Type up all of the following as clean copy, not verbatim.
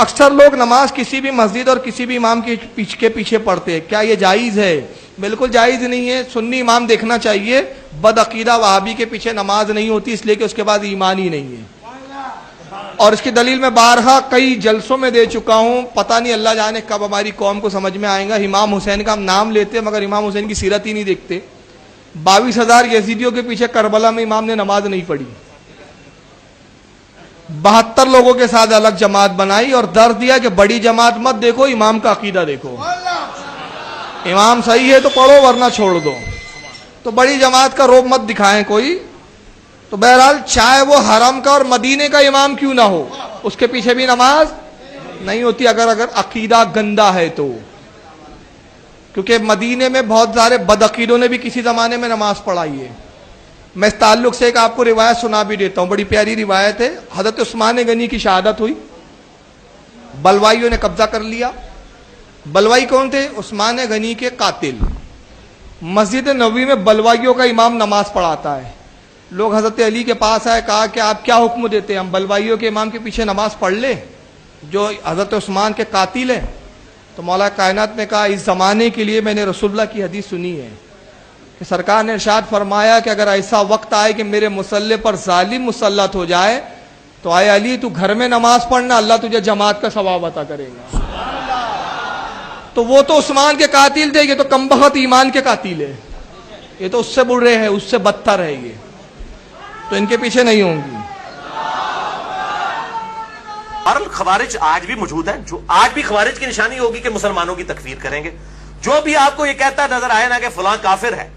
اکثر لوگ نماز کسی بھی مسجد اور کسی بھی امام کے پیچھے پڑھتے ہیں، کیا یہ جائز ہے؟ بالکل جائز نہیں ہے۔ سنی امام دیکھنا چاہیے، بد عقیدہ وہابی کے پیچھے نماز نہیں ہوتی، اس لیے کہ اس کے بعد ایمان ہی نہیں ہے۔ اور اس کی دلیل میں بارہا کئی جلسوں میں دے چکا ہوں، پتہ نہیں اللہ جانے کب ہماری قوم کو سمجھ میں آئے گا۔ امام حسین کا ہم نام لیتے ہیں مگر امام حسین کی سیرت ہی نہیں دیکھتے۔ 22,000 یزیدیوں کے پیچھے کربلا میں امام نے نماز نہیں پڑھی، 72 لوگوں کے ساتھ الگ جماعت بنائی اور درد دیا کہ بڑی جماعت مت دیکھو، امام کا عقیدہ دیکھو، امام صحیح ہے تو پڑھو ورنہ چھوڑ دو۔ تو بڑی جماعت کا روب مت دکھائیں کوئی۔ تو بہرحال چاہے وہ حرم کا اور مدینے کا امام کیوں نہ ہو، اس کے پیچھے بھی نماز نہیں ہوتی اگر عقیدہ گندا ہے تو، کیونکہ مدینے میں بہت سارے بدعقیدوں نے بھی کسی زمانے میں نماز پڑھائی ہے۔ میں اس تعلق سے ایک آپ کو روایت سنا بھی دیتا ہوں، بڑی پیاری روایت ہے۔ حضرت عثمان غنی کی شہادت ہوئی، بلوائیوں نے قبضہ کر لیا۔ بلوائی کون تھے؟ عثمان غنی کے قاتل۔ مسجد نبوی میں بلوائیوں کا امام نماز پڑھاتا ہے۔ لوگ حضرت علی کے پاس آئے، کہا کہ آپ کیا حکم دیتے ہیں، ہم بلوائیوں کے امام کے پیچھے نماز پڑھ لیں جو حضرت عثمان کے قاتل ہیں؟ تو مولا کائنات نے کہا اس زمانے کے لیے میں نے رسول اللہ کی حدیث سنی ہے کہ سرکار نے ارشاد فرمایا کہ اگر ایسا وقت آئے کہ میرے مصلی پر ظالم مسلط ہو جائے تو آئے علی تو گھر میں نماز پڑھنا، اللہ تجھے جماعت کا ثواب عطا کرے گا۔ تو وہ تو عثمان کے قاتل تھے، یہ تو کمبخت ایمان کے قاتل ہے، یہ تو اس سے برے ہیں، اس سے بدتر ہے، یہ تو ان کے پیچھے نہیں ہوں گی۔ خوارج آج بھی موجود ہیں، جو آج بھی خوارج کی نشانی ہوگی کہ مسلمانوں کی تکفیر کریں گے۔ جو بھی آپ کو یہ کہتا نظر آئے نا کہ فلاں کافر ہے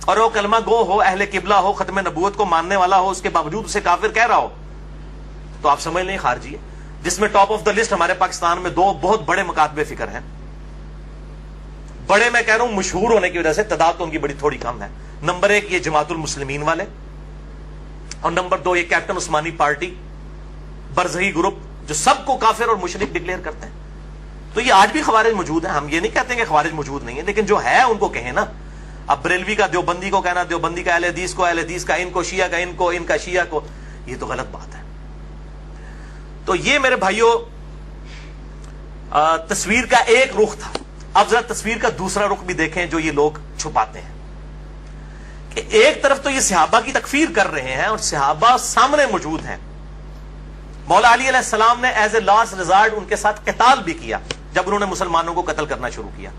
اور وہ کلمہ گو ہو، اہل قبلہ ہو، ختم نبوت کو ماننے والا ہو، اس کے باوجود اسے کافر کہہ رہا ہو، تو آپ سمجھ لیں خارجی ہے۔ جس میں ٹاپ آف دا لسٹ ہمارے پاکستان میں 2 بہت بڑے مکاتب فکر ہیں۔ بڑے میں کہہ رہا ہوں مشہور ہونے کی وجہ سے، تعداد تو ان کی بڑی تھوڑی کم ہے۔ نمبر 1 یہ جماعت المسلمین والے، اور نمبر 2 یہ کیپٹن عثمانی پارٹی برزخی گروپ جو سب کو کافر اور مشرک ڈکلیئر کرتے ہیں۔ تو یہ آج بھی خوارج موجود ہیں، ہم یہ نہیں کہتے کہ خوارج موجود نہیں ہے، لیکن جو ہے ان کو کہیں نا۔ اب بریلوی کا دیوبندی کو کہنا، دیوبندی کا اہل حدیث کو اہل حدیث کا، ان کو شیعہ کا ان کو، ان کا شیعہ کو، یہ تو غلط بات ہے۔ تو یہ میرے بھائیوں تصویر کا ایک رخ تھا۔ اب ذرا تصویر کا دوسرا رخ بھی دیکھیں جو یہ لوگ چھپاتے ہیں، کہ ایک طرف تو یہ صحابہ کی تکفیر کر رہے ہیں اور صحابہ سامنے موجود ہیں۔ مولا علی علیہ السلام نے ایز اے لاسٹ ریزارٹ ان کے ساتھ قتال بھی کیا جب انہوں نے مسلمانوں کو قتل کرنا شروع کیا۔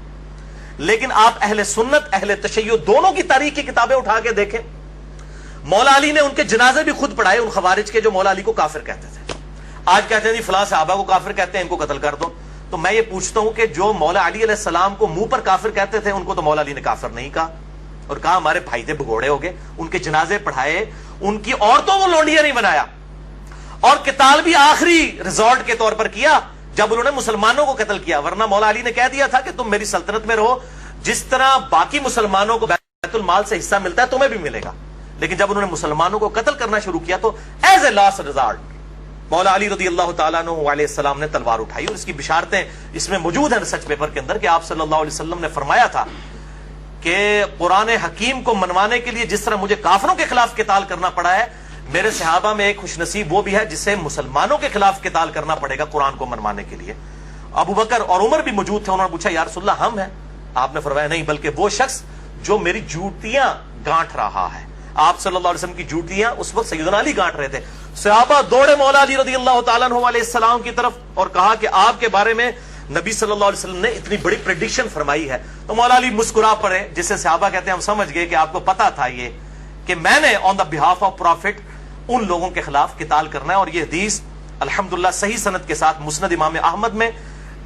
لیکن آپ اہل سنت اہل تشیع دونوں کی تاریخ کی کتابیں اٹھا کے دیکھیں، مولا علی نے ان کے جنازے بھی خود پڑھائے ان خوارج کے جو مولا علی کو کافر کہتے تھے۔ آج کہتے ہیں جی فلاں صحابہ کو کافر کہتے ہیں، ان کو قتل کر دو۔ تو میں یہ پوچھتا ہوں کہ جو مولا علی علیہ السلام کو منہ پر کافر کہتے تھے ان کو تو مولا علی نے کافر نہیں کہا، اور کہا ہمارے بھائی تھے بھگوڑے ہو گئے، ان کے جنازے پڑھائے، ان کی عورتوں کو لونڈیاں نہیں بنایا، اور قتال بھی آخری ریزورٹ کے طور پر کیا جب انہوں نے مسلمانوں کو قتل کیا۔ ورنہ مولا علی نے کہہ دیا تھا کہ تم میری سلطنت میں رہو، جس طرح باقی مسلمانوں کو بیت المال سے حصہ ملتا ہے تمہیں بھی ملے گا۔ لیکن جب انہوں نے مسلمانوں کو قتل کرنا شروع کیا تو ایز اے لاسٹ ریزارٹ مولا علی رضی اللہ تعالیٰ عنہ علیہ السلام نے تلوار اٹھائی، اور اس کی بشارتیں اس میں موجود ہیں ریسرچ پیپر کے اندر کہ آپ صلی اللہ علیہ وسلم نے فرمایا تھا کہ قرآن حکیم کو منوانے کے لیے جس طرح مجھے کافروں کے خلاف قتال کرنا پڑا ہے، میرے صحابہ میں ایک خوش نصیب وہ بھی ہے جسے مسلمانوں کے خلاف قتال کرنا پڑے گا قرآن کو منوانے کے لیے۔ ابو بکر اور عمر بھی موجود تھے، انہوں نے پوچھا یا رسول اللہ ہم ہیں؟ آپ نے فرمایا نہیں، بلکہ وہ شخص جو میری جوتیاں گانٹ رہا ہے۔ آپ صلی اللہ علیہ وسلم کی جوتیاں اس وقت سیدنا علی گانٹ رہے تھے۔ صحابہ دوڑے مولا علی رضی اللہ تعالیٰ عنہ علیہ السلام کی طرف اور کہا کہ آپ کے بارے میں نبی صلی اللہ علیہ وسلم نے اتنی بڑی پریڈکشن فرمائی ہے۔ تو مولا علی مسکرا پڑے، جسے صحابہ کہتے ہیں ہم سمجھ گئے کہ آپ کو پتا تھا یہ کہ میں نے آن دا بہاف آف پروفٹ ان لوگوں کے خلاف قتال کرنا ہے۔ اور یہ حدیث الحمدللہ صحیح سند کے ساتھ مسند امام احمد میں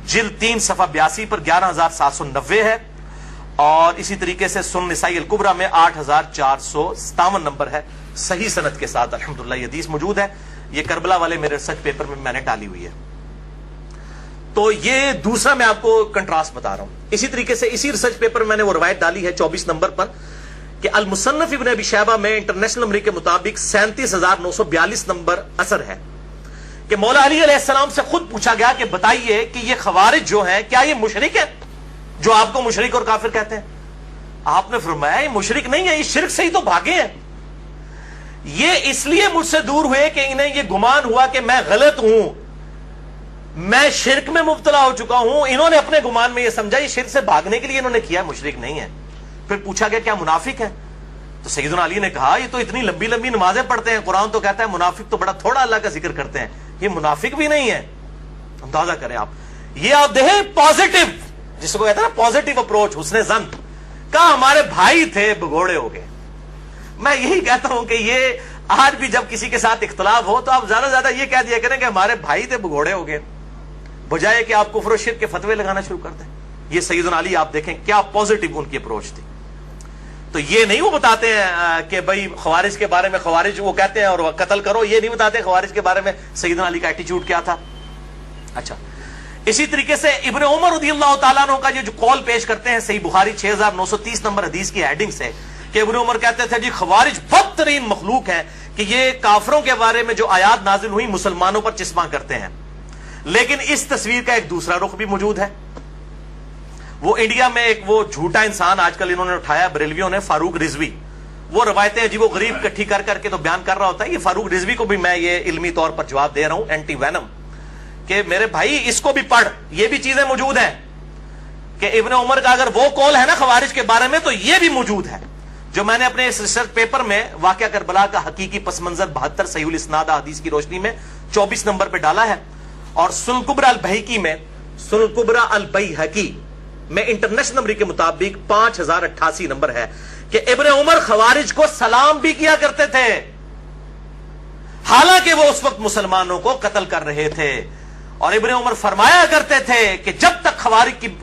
جلد 3 صفحہ 82 پر 11790 ہے، اور اسی طریقے سے سنن نسائی الکبریٰ میں 8457 نمبر ہے، صحیح سند کے ساتھ الحمدللہ یہ حدیث موجود ہے۔ یہ کربلا والے میرے ریسرچ پیپر میں نے ڈالی ہوئی ہے۔ تو یہ دوسرا میں آپ کو کنٹراسٹ بتا رہا ہوں۔ اسی طریقے سے اسی ریسرچ پیپر میں نے وہ روایت ڈالی ہے 24 نمبر پر کہ المصنف ابن ابی شیبہ میں انٹرنیشنل نمبر کے مطابق 37,942 نمبر اثر ہے کہ مولا علی علیہ السلام سے خود پوچھا گیا کہ بتائیے کہ یہ خوارج جو ہیں کیا یہ مشرک ہیں جو آپ کو مشرک اور کافر کہتے ہیں؟ آپ نے فرمایا یہ مشرک نہیں ہے، یہ شرک سے ہی تو بھاگے ہیں، یہ اس لیے مجھ سے دور ہوئے کہ انہیں یہ گمان ہوا کہ میں غلط ہوں، میں شرک میں مبتلا ہو چکا ہوں. انہوں نے اپنے گمان میں یہ سمجھا یہ شرک سے بھاگنے کے لیے انہوں نے کیا, مشرک نہیں ہے. پھر پوچھا گیا کیا منافق ہے؟ تو سیدنا علی نے کہا یہ تو اتنی لمبی لمبی نمازیں پڑھتے ہیں, قرآن تو کہتا ہے منافق تو بڑا تھوڑا اللہ کا ذکر کرتے ہیں, یہ منافق بھی نہیں ہے. اندازہ کریں آپ, یہ آپ دیکھیں پازیٹو, جس کو کہتے ہیں نا پازیٹو اپروچ, حسن ظن. کہا ہمارے بھائی تھے بگوڑے ہو گئے. میں یہی کہتا ہوں کہ یہ آج بھی جب کسی کے ساتھ اختلاف ہو تو آپ زیادہ سے زیادہ یہ کہہ دیا کریں کہ ہمارے بھائی تھے بگوڑے ہو گئے, بجائے کہ آپ کفر و شرک کے فتوے لگانا شروع کر دیں. یہ سیدنا علی آپ دیکھیں کیا پازیٹو ان کی اپروچ تھی. تو یہ نہیں وہ بتاتے ہیں کہ بھائی خوارج کے بارے میں, خوارج وہ کہتے ہیں اور قتل کرو, یہ نہیں بتاتے خوارج کے بارے میں سیدنا علی کا ایٹیچیوڈ کیا تھا. اچھا, اسی طریقے سے ابن عمر رضی اللہ تعالیٰ عنہ کا جو قول پیش کرتے ہیں صحیح بخاری 6930 نمبر حدیث کی ہیڈنگ سے, کہ ابن عمر کہتے تھے جی خوارج بدترین مخلوق ہے, کہ یہ کافروں کے بارے میں جو آیات نازل ہوئی مسلمانوں پر چسپاں کرتے ہیں. لیکن اس تصویر کا ایک دوسرا رخ بھی موجود ہے. وہ انڈیا میں ایک وہ جھوٹا انسان آج کل انہوں نے اٹھایا بریلویوں نے, فاروق رضوی. وہ روایتیں عجیب و غریب اکٹھی کر کر کے تو بیان کر رہا ہوتا ہے. یہ فاروق رضوی کو بھی میں یہ علمی طور پر جواب دے رہا ہوں, اینٹی وینم, کہ میرے بھائی اس کو بھی پڑھ, یہ بھی چیزیں موجود ہیں کہ ابن عمر کا اگر وہ قول ہے نا خوارج کے بارے میں تو یہ بھی موجود ہے. جو میں نے اپنے اس ریسرچ پیپر میں واقعہ کربلا کا حقیقی پس منظر 72 صحیح الاسناد حدیث کی روشنی میں 24 نمبر پہ ڈالا ہے, اور سنن کبریٰ البیہقی میں, سنن کبریٰ البیہقی میں انٹرنیشنل نمبر کے مطابق 5088 نمبر ہے کہ ابن عمر خوارج کو سلام بھی کیا کرتے تھے, حالانکہ وہ اس وقت مسلمانوں کو قتل کر رہے تھے. اور ابن عمر فرمایا کرتے تھے کہ جب تک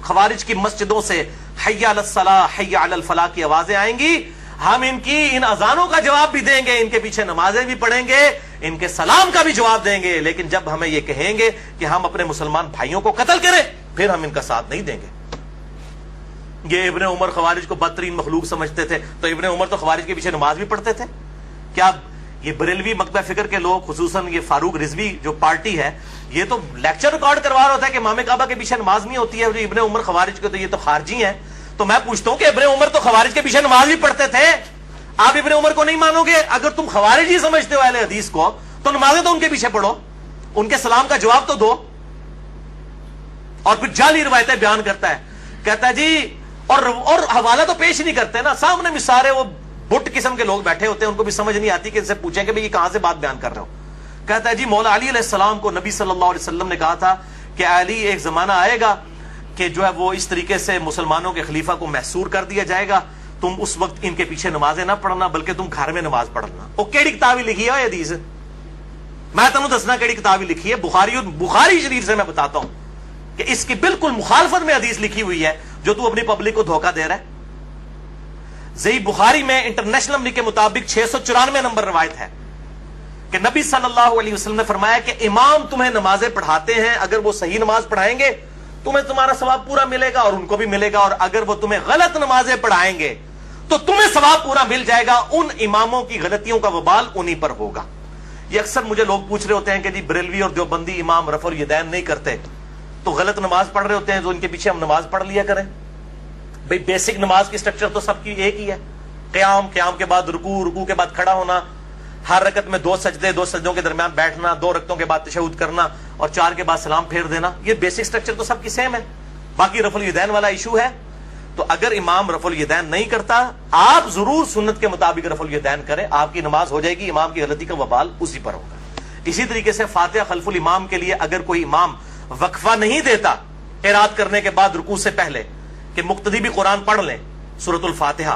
خوارج کی مسجدوں سے حی علی الصلاح حی علی الفلاح کی آوازیں آئیں گی, ہم ان اذانوں کا جواب بھی دیں گے, ان کے پیچھے نمازیں بھی پڑھیں گے, ان کے سلام کا بھی جواب دیں گے, لیکن جب ہمیں یہ کہیں گے کہ ہم اپنے مسلمان بھائیوں کو قتل کریں پھر ہم ان کا ساتھ نہیں دیں گے. یہ ابن عمر خوارج کو بدترین مخلوق سمجھتے تھے. تو ابن عمر تو خوارج کے پیچھے نماز بھی پڑھتے تھے. کیا یہ بریلوی مکتبہ فکر کے لوگ, خصوصاً یہ فاروق رضوی جو پارٹی ہے, یہ تو لیکچر ریکارڈ کروا رہا ہوتا ہے کہ امام کعبہ کے پیچھے نماز نہیں ہوتی ہے, جو ابن عمر خوارج کے تو یہ تو خارجی ہیں. تو میں پوچھتا ہوں کہ ابن عمر تو خوارج کے پیچھے نماز بھی پڑھتے تھے, آپ ابن عمر کو نہیں مانو گے؟ اگر تم خوارج ہی سمجھتے ہو اہل حدیث کو تو نمازیں تو ان کے پیچھے پڑھو, ان کے سلام کا جواب تو دو. اور پھر جعلی روایتیں بیان کرتا ہے, کہتا ہے جی, اور حوالہ تو پیش نہیں کرتے نا, سامنے میں سارے وہ بٹ قسم کے لوگ بیٹھے ہوتے ہیں, ان کو بھی سمجھ نہیں آتی کہ ان سے پوچھیں کہ بھئی یہ کہاں سے بات بیان کر رہے ہو. کہتا ہے جی مولا علی علیہ السلام کو نبی صلی اللہ علیہ وسلم نے کہا تھا کہ علی ایک زمانہ آئے گا کہ جو ہے وہ اس طریقے سے مسلمانوں کے خلیفہ کو محصور کر دیا جائے گا, تم اس وقت ان کے پیچھے نمازیں نہ پڑھنا بلکہ تم گھر میں نماز پڑھنا. وہ کیڑی کتاب لکھی ہے حدیث, میں تمہیں دسنا کیڑی کتاب لکھی ہے, بخاری شریف سے میں بتاتا ہوں کہ اس کی بالکل مخالفت میں حدیث لکھی ہوئی ہے جو تو اپنی پبلک کو دھوکہ دے رہا ہے. صحیح بخاری میں انٹرنیشنل نمبر کے مطابق 694 نمبر روایت ہے کہ نبی صلی اللہ علیہ وسلم نے فرمایا کہ امام تمہیں نمازیں پڑھاتے ہیں, اگر وہ صحیح نماز پڑھائیں گے تمہیں تمہارا ثواب پورا ملے گا اور ان کو بھی ملے گا, اور اگر وہ تمہیں غلط نمازیں پڑھائیں گے تو تمہیں ثواب پورا مل جائے گا, ان اماموں کی غلطیوں کا وبال انہی پر ہوگا. یہ اکثر مجھے لوگ پوچھ رہے ہوتے ہیں کہ جی بریلوی اور دیوبندی امام رفع الیدین نہیں کرتے تو غلط نماز پڑھ رہے ہوتے ہیں, تو ان کے پیچھے ہم نماز پڑھ لیا کریں. بھئی بیسک نماز کی سٹرکچر تو سب کی ایک ہی ہے, قیام کے بعد رکوع کے بعد کھڑا ہونا, ہر رکعت میں 2 سجدے, 2 سجدوں کے درمیان بیٹھنا, 2 رکعتوں کے بعد تشہد کرنا اور 4 کے بعد سلام پھیر دینا. یہ بیسک سٹرکچر تو سب کی سیم ہے. باقی رفع الیدین والا ایشو ہے, تو اگر امام رفع الیدین نہیں کرتا آپ ضرور سنت کے مطابق رفع الیدین کریں, آپ کی نماز ہو جائے گی, امام کی غلطی کا وبال اسی پر ہوگا. اسی طریقے سے فاتحہ خلف الامام کے لیے اگر کوئی امام وقفہ نہیں دیتا قرات کرنے کے بعد رکوع سے پہلے کہ مقتدی بھی قرآن پڑھ لیں سورۃ الفاتحہ,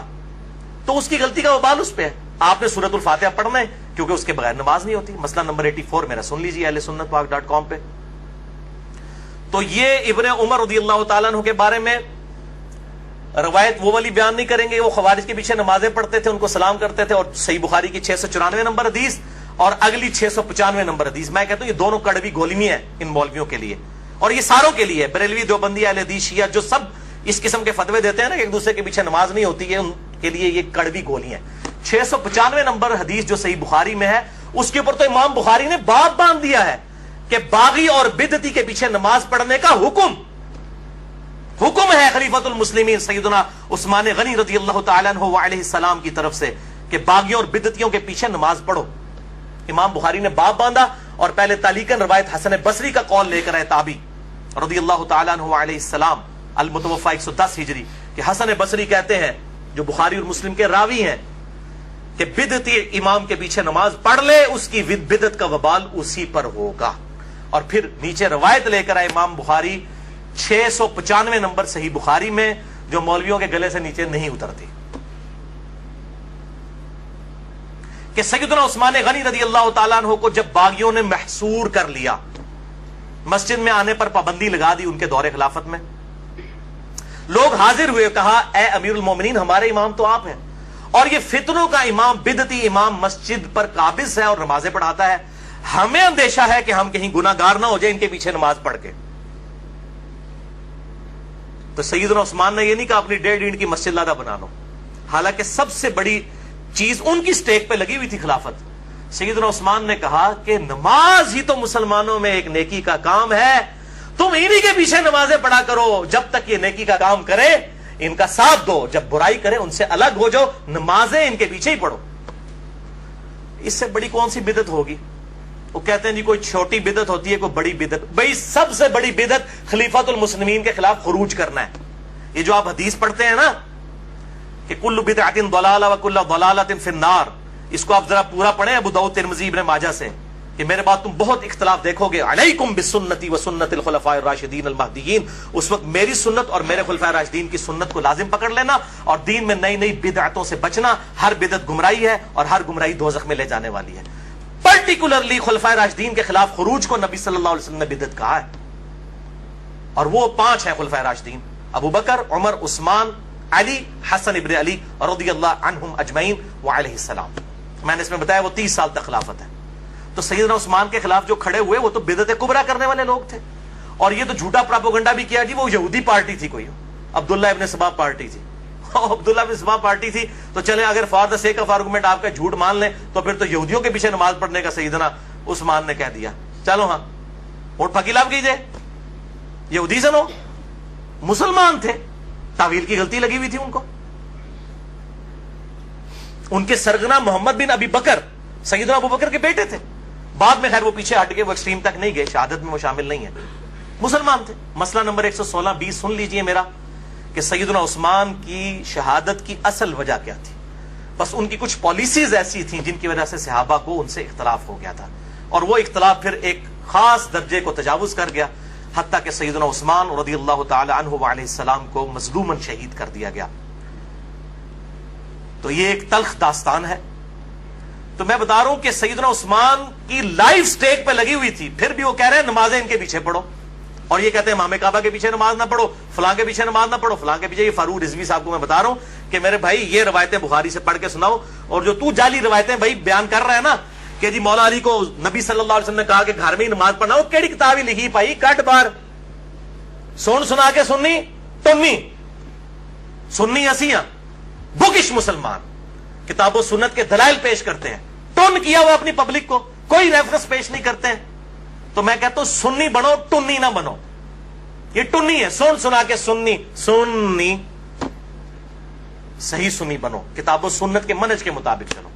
تو اس کی غلطی کا وبال اس پہ ہے. آپ نے سورۃ الفاتحہ پڑھنا ہے کیونکہ اس کے بغیر نماز نہیں ہوتی. مسئلہ نمبر 84 میرا سن لیجیے اہل سنت پاک .com پہ. تو یہ ابن عمر رضی اللہ تعالیٰ عنہ کے بارے میں روایت وہ والی بیان نہیں کریں گے, وہ خوارج کے پیچھے نمازیں پڑھتے تھے, ان کو سلام کرتے تھے, اور صحیح بخاری کی 694 نمبر حدیث اور اگلی 695 نمبر حدیث, میں کہتا ہوں یہ دونوں کڑوی گولیاں ہیں ان مولویوں کے لیے, اور یہ ساروں کے لیے, بریلوی دیوبندی اہل حدیث شیعہ جو سب اس قسم کے فتوے دیتے ہیں نا کہ ایک دوسرے کے پیچھے نماز نہیں ہوتی ہے, ان کے لیے یہ کڑوی گولیاں ہیں. 695 نمبر حدیث جو صحیح بخاری میں ہے اس کے اوپر تو امام بخاری نے باب باندھ دیا ہے کہ باغی اور بدعتی کے پیچھے نماز پڑھنے کا حکم ہے خلیفۃ المسلمین سیدنا عثمان غنی رضی اللہ تعالیٰ عنہ وعلیہ السلام کی طرف سے کہ باغیوں اور بدعتیوں کے پیچھے نماز پڑھو. امام بخاری نے باب باندھا اور پہلے تعلیقاً روایت حسن بصری کا قول لے کر آئے تابی رضی اللہ تعالیٰ عنہ علیہ السلام، المتوفی 110 ہجری، کہ حسن بصری کہتے ہیں، جو بخاری اور مسلم کے راوی ہیں، کہ بدعتی امام کے پیچھے نماز پڑھ لے اس کی بدعت کا وبال اسی پر ہوگا۔ اور پھر نیچے روایت لے کر آئے امام بخاری 695 نمبر صحیح بخاری میں، جو مولویوں کے گلے سے نیچے نہیں اترتی، کہ سیدنا عثمان غنی رضی اللہ تعالیٰ عنہ کو جب باغیوں نے محصور کر لیا، مسجد میں آنے پر پابندی لگا دی، ان کے دور خلافت میں لوگ حاضر ہوئے، کہا اے امیر المومنین ہمارے امام تو آپ ہیں، اور یہ فتنوں کا امام، بدعتی امام مسجد پر قابض ہے اور نمازیں پڑھاتا ہے، ہمیں اندیشہ ہے کہ ہم کہیں گناہ گار نہ ہو جائیں ان کے پیچھے نماز پڑھ کے۔ تو سیدنا عثمان نے یہ نہیں کہا اپنی 1.5 اینٹ کی مسجد لادہ بنا لو، حالانکہ سب سے بڑی چیز ان کی سٹیک پہ لگی ہوئی تھی خلافت۔ سیدنا عثمان نے کہا کہ نماز ہی تو مسلمانوں میں ایک نیکی کا کام ہے، تم انہی کے پیچھے نمازیں پڑھا کرو، جب تک یہ نیکی کا کام کرے ان کا ساتھ دو، جب برائی کرے ان سے الگ ہو جاؤ، نمازیں ان کے پیچھے ہی پڑھو۔ اس سے بڑی کون سی بدعت ہوگی؟ وہ کہتے ہیں جی کوئی چھوٹی بدعت ہوتی ہے، کوئی بڑی بدعت۔ بھئی سب سے بڑی بدعت خلیفۃ المسلمین کے خلاف خروج کرنا ہے۔ یہ جو آپ حدیث پڑھتے ہیں نا کہ کل بدعۃ ضلالہ وکل ضلالۃ فی النار، اس کو آپ ذرا پورا پڑھیں ابو داؤد ترمذی ابن ماجہ سے، کہ میرے بعد تم بہت اختلاف دیکھو گے، علیکم بسنتی وسنت الخلفاء الراشدین المہدیین، اس وقت میری سنت اور میرے خلفاء راشدین کی سنت کو لازم پکڑ لینا، اور دین میں نئی نئی بدعتوں سے بچنا، ہر بدعت گمراہی ہے اور ہر گمراہی دوزخ میں لے جانے والی ہے۔ پرٹیکولرلی خلفاء راشدین کے خلاف خروج کو نبی صلی اللہ علیہ وسلم نے بدعت کہا ہے، اور وہ 5 ہیں خلفاء راشدین، ابو بکر، عمر، عثمان، علی، حسن ابن علی رضی اللہ عنہم اجمعین وعلیہ السلام۔ میں نے اس میں بتایا وہ 30 سال تک خلافت ہے۔ تو سیدنا عثمان کے خلاف جو کھڑے ہوئے وہ تو بدعت کبریٰ کرنے والے لوگ تھے، اور یہ تو جھوٹا پراپوگنڈا بھی کیا جی وہ یہودی پارٹی تھی، کوئی عبداللہ ابن سبا پارٹی تھی، عبداللہ ابن سبا پارٹی تھی تو چلے اگر for the sake of argument آپ کا جھوٹ مان لیں تو پھر تو یہودیوں کے پیچھے نماز پڑھنے کا سیدنا عثمان نے کہہ دیا، چلو ہاں ووٹ پھکیلاب کیجئے، یہودی سنو، مسلمان تھے، تعویل کی غلطی لگی ہوئی تھی ان کو۔ ان کے سرگنا محمد بن ابی بکر سیدنا ابو بکر کے بیٹے تھے، بعد میں خیر وہ پیچھے ہٹ گئے، وہ ایکسٹریم تک نہیں گئے، شہادت میں وہ شامل نہیں ہیں، مسلمان تھے۔ مسئلہ نمبر 116-20 سن لیجئے میرا، کہ سیدنا عثمان کی شہادت کی اصل وجہ کیا تھی؟ بس ان کی کچھ پالیسیز ایسی تھیں جن کی وجہ سے صحابہ کو ان سے اختلاف ہو گیا تھا، اور وہ اختلاف پھر ایک خاص درجے کو تجاوز کر گیا، حتیٰ کہ سیدنا عثمان رضی اللہ تعالی عنہ وعلیہ السلام کو مظلوماً شہید کر دیا گیا۔ تو یہ ایک تلخ داستان ہے۔ تو میں بتا رہا ہوں کہ سیدنا عثمان کی لائف سٹیک پہ لگی ہوئی تھی، پھر بھی وہ کہہ رہے ہیں نمازیں ان کے پیچھے پڑھو، اور یہ کہتے ہیں امام کعبہ کے پیچھے نماز نہ پڑھو، فلاں کے پیچھے نماز نہ پڑھو، فلاں کے پیچھے۔ یہ فاروق رضوی صاحب کو میں بتا رہا ہوں کہ میرے بھائی یہ روایتیں بخاری سے پڑھ کے سناؤ، اور جو تو جعلی روایتیں بھائی بیان کر رہا ہے نا کہ جی مولا علی کو نبی صلی اللہ علیہ وسلم نے کہا کہ گھر میں ہی نماز پڑھنا، وہ کیڑی کتاب ہی لکھی پائی کٹ بار سن سنا کے سننی ٹنی سننی اسیاں بکش مسلمان کتاب و سنت کے دلائل پیش کرتے ہیں، ٹن کیا ہوا اپنی پبلک کو، کوئی ریفرنس پیش نہیں کرتے ہیں۔ تو میں کہتا ہوں سنی بنو، ٹنی نہ بنو، یہ ٹنی ہے، سن سنا کے سننی، سنی صحیح سنی بنو، کتاب و سنت کے منہج کے مطابق چلو۔